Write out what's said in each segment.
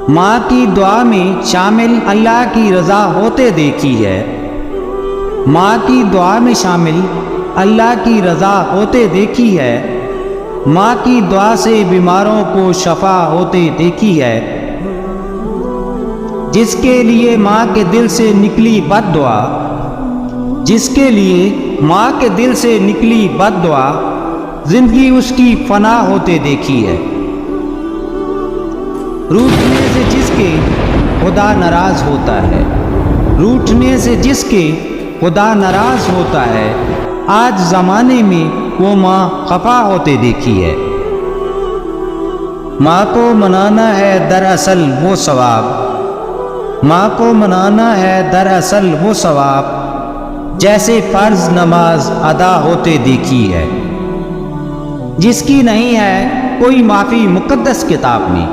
ماں کی دعا میں شامل اللہ کی رضا ہوتے دیکھی ہے، ماں کی دعا میں شامل اللہ کی رضا ہوتے دیکھی ہے، ماں کی دعا سے بیماروں کو شفا ہوتے دیکھی ہے۔ جس کے لیے ماں کے دل سے نکلی بد دعا، جس کے لیے ماں کے دل سے نکلی بد دعا، زندگی اس کی فنا ہوتے دیکھی ہے۔ روٹنے سے جس کے خدا ناراض ہوتا ہے، روٹنے سے جس کے خدا ناراض ہوتا ہے، آج زمانے میں وہ ماں خفا ہوتے دیکھی ہے۔ ماں کو منانا ہے دراصل وہ ثواب، ماں کو منانا ہے دراصل وہ ثواب، جیسے فرض نماز ادا ہوتے دیکھی ہے۔ جس کی نہیں ہے کوئی معافی مقدس کتاب میں،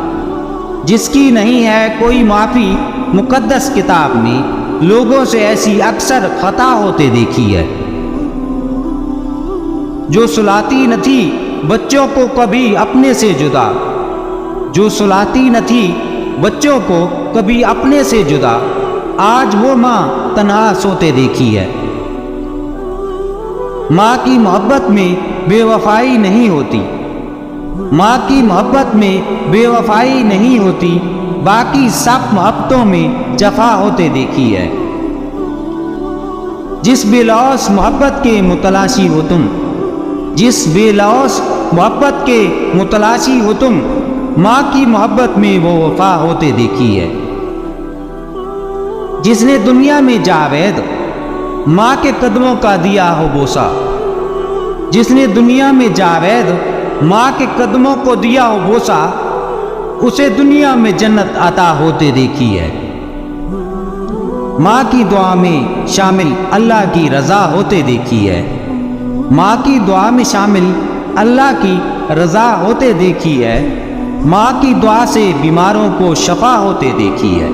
جس کی نہیں ہے کوئی معافی مقدس کتاب میں، لوگوں سے ایسی اکثر خطا ہوتے دیکھی ہے۔ جو سلاتی نہ تھی بچوں کو کبھی اپنے سے جدا، جو سلاتی نہ تھی بچوں کو کبھی اپنے سے جدا، آج وہ ماں تنہا سوتے دیکھی ہے۔ ماں کی محبت میں بے وفائی نہیں ہوتی، ماں کی محبت میں بے وفائی نہیں ہوتی، باقی سب محبتوں میں جفا ہوتے دیکھی ہے۔ جس بے لوث محبت کے متلاشی ہو تم، جس بے لوث محبت کے متلاشی ہو تم، ماں کی محبت میں وہ وفا ہوتے دیکھی ہے۔ جس نے دنیا میں جاوید ماں کے قدموں کا دیا ہو بوسہ، جس نے دنیا میں جاوید ماں کے قدموں کو دیا ہو بوسہ، اسے دنیا میں جنت عطا ہوتے دیکھی ہے۔ ماں کی دعا میں شامل اللہ کی رضا ہوتے دیکھی ہے، ماں کی دعا میں شامل اللہ کی رضا ہوتے دیکھی ہے، ماں کی دعا سے بیماروں کو شفا ہوتے دیکھی ہے۔